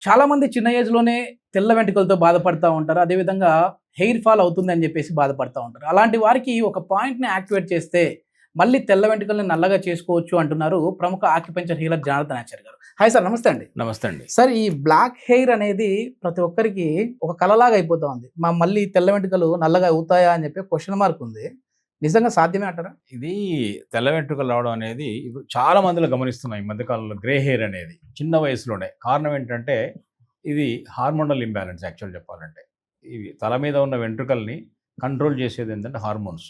చాలామంది చిన్న ఏజ్‌లోనే తెల్ల వెంట్రుకలతో బాధపడతా ఉంటారు. అదేవిధంగా హెయిర్ ఫాల్ అవుతుందని జెప్పేసి బాధపడతా ఉంటారు. అలాంటి వారికి ఒక పాయింట్‌ని యాక్టివేట్ చేస్తే మళ్ళీ తెల్ల వెంట్రుకల్ని నల్లగా చేసుకోవచ్చు అంటున్నారు ప్రముఖ ఆక్యుపెంచర్ హీలర్ జనార్దన్ ఆచారి గారు. హాయ్ సార్, నమస్తే అండి. నమస్తే అండి. సార్, ఈ బ్లాక్ హెయిర్ అనేది ప్రతి ఒక్కరికి ఒక కలలాగా అయిపోతా ఉంది. మళ్ళీ తెల్ల వెంట్రుకలు నల్లగా అవుతాయా అని చెప్పి క్వెషన్ మార్క్ ఉంది. నిజంగా సాధ్యమే అంటారా? ఇది తెల్ల వెంట్రుకలు రావడం అనేది ఇప్పుడు చాలా మందిలో గమనిస్తున్నాం ఈ మధ్య కాలంలో. గ్రే హెయిర్ అనేది చిన్న వయసులోనే. కారణం ఏంటంటే ఇది హార్మోనల్ ఇంబ్యాలెన్స్. యాక్చువల్ చెప్పాలంటే ఇవి తల మీద ఉన్న వెంట్రుకల్ని కంట్రోల్ చేసేది ఏంటంటే హార్మోన్స్.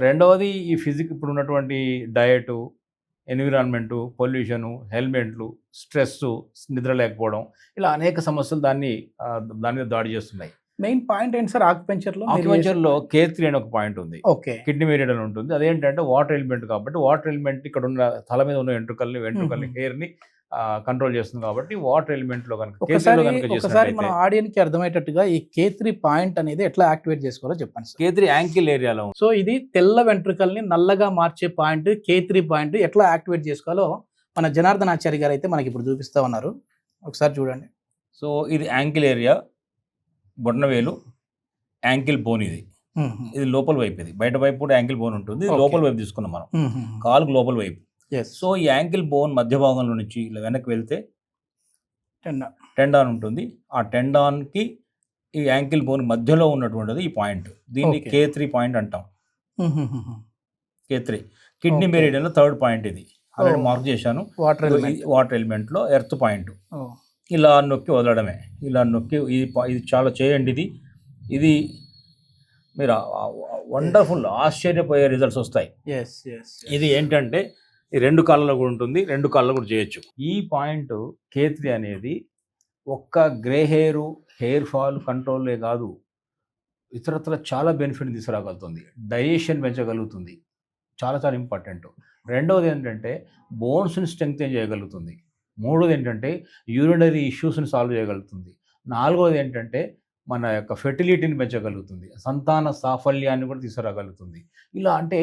రెండవది ఈ ఇప్పుడు ఉన్నటువంటి డయటు, ఎన్విరాన్మెంటు, పొల్యూషను, హెల్మెట్లు, స్ట్రెస్సు, నిద్ర లేకపోవడం, ఇలా అనేక సమస్యలు దాని మీద దాడి చేస్తున్నాయి. మెయిన్ పాయింట్ ఏంటి సార్ ఆక్యుపెంచర్లో? ఆక్యుపెంచర్లో K3 అని ఒక పాయింట్ ఉంది. ఓకే. కిడ్నీ మెరిడియన్ ఉంటుంది. అదేంటంటే వాటర్ ఎలిమెంట్ కాబట్టి వాటర్ ఎలిమెంట్ ఇక్కడ ఉన్న తల మీద ఉన్న వెంట్రుకల్ని హెయిర్ని కంట్రోల్ చేస్తుంది కాబట్టి వాటర్ ఎలిమెంట్లో కనుక ఒకసారి మన ఆడియన్స్‌కి అర్థమయ్యేటట్టుగా ఈ K3 పాయింట్ అనేది ఎట్లా యాక్టివేట్ చేసుకోవాలో చెప్పండి సార్. K3 యాంకిల్ ఏరియాలో. సో ఇది తెల్ల వెంట్రుకల్ని నల్లగా మార్చే పాయింట్ K3 పాయింట్ ఎట్లా యాక్టివేట్ చేసుకోవాలో మన జనార్దన్ ఆచారి గారు అయితే మనకి ఇప్పుడు చూపిస్తా ఉన్నారు. ఒకసారి చూడండి. సో ఇది యాంకిల్ ఏరియా, బొటనవేలు, యాంకిల్ బోన్. ఇది లోపల వైపు. ఇది బయట వైపు కూడా యాంకిల్ బోన్ ఉంటుంది. లోపల వైపు తీసుకున్నాం మనం, కాలుకు లోపల వైపు. సో ఈ యాంకిల్ బోన్ మధ్య భాగంలో నుంచి ఇలా వెనక్కి వెళ్తే టెండాన్ ఉంటుంది. ఆ టెండాన్కి ఈ యాంకిల్ బోన్ మధ్యలో ఉన్నటువంటిది ఈ పాయింట్. దీన్ని K3 పాయింట్ అంటాం. K3 కిడ్నీ మెరిడియన్లో థర్డ్ పాయింట్. ఇది ఆల్రెడీ మార్క్ చేశాను. వాటర్ ఎలిమెంట్లో ఎర్త్ పాయింట్. ఇలా నొక్కి వదలడమే. ఇలా నొక్కి ఇది చాలా చేయండి. ఇది మీరు వండర్ఫుల్, ఆశ్చర్యపోయే రిజల్ట్స్ వస్తాయి. ఇది ఏంటంటే ఈ 2 కాళ్ళలో కూడా ఉంటుంది, 2 కాళ్ళలో కూడా చేయొచ్చు. ఈ పాయింట్ K3 అనేది ఒక్క గ్రే హెయిర్ ఫాల్ కంట్రోలే కాదు, ఇతరత్ర చాలా బెనిఫిట్ తీసుకురాగలుగుతుంది. డైజెషన్ పెంచగలుగుతుంది, చాలా చాలా ఇంపార్టెంట్. రెండవది ఏంటంటే బోన్స్ని స్ట్రెంగ్తెన్ చేయగలుగుతుంది. మూడోది ఏంటంటే యూరినరీ ఇష్యూస్ని సాల్వ్ చేయగలుగుతుంది. నాలుగోది ఏంటంటే మన యొక్క ఫెర్టిలిటీని పెంచగలుగుతుంది, సంతాన సాఫల్యాన్ని కూడా తీసుకురాగలుగుతుంది. ఇలా అంటే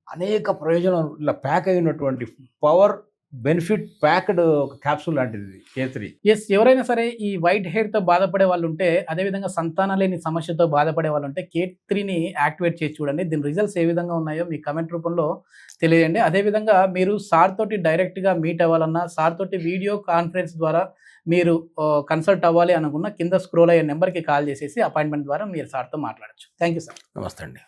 అనేక ప్రయోజనాలు ఇలా ప్యాక్ అయినటువంటి పవర్ బెనిఫిట్ ప్యాక్డ్ క్యాప్సూల్ లాంటిది K3. ఎవరైనా సరే ఈ వైట్ హెయిర్తో బాధపడే వాళ్ళు ఉంటే, అదేవిధంగా సంతానం లేని సమస్యతో బాధపడే వాళ్ళు ఉంటే K3ని యాక్టివేట్ చేసి చూడండి. దీని రిజల్ట్స్ ఏ విధంగా ఉన్నాయో మీ కమెంట్ రూపంలో తెలియజేయండి. అదేవిధంగా మీరు సార్ తోటి డైరెక్ట్గా మీట్ అవ్వాలన్నా, సార్ తోటి వీడియో కాన్ఫరెన్స్ ద్వారా మీరు కన్సల్ట్ అవ్వాలి అనుకున్న కింద స్క్రోల్ అయ్యే నెంబర్కి కాల్ చేసేసి అపాయింట్మెంట్ ద్వారా మీరు సార్తో మాట్లాడచ్చు. Thank you sir. నమస్తే అండి.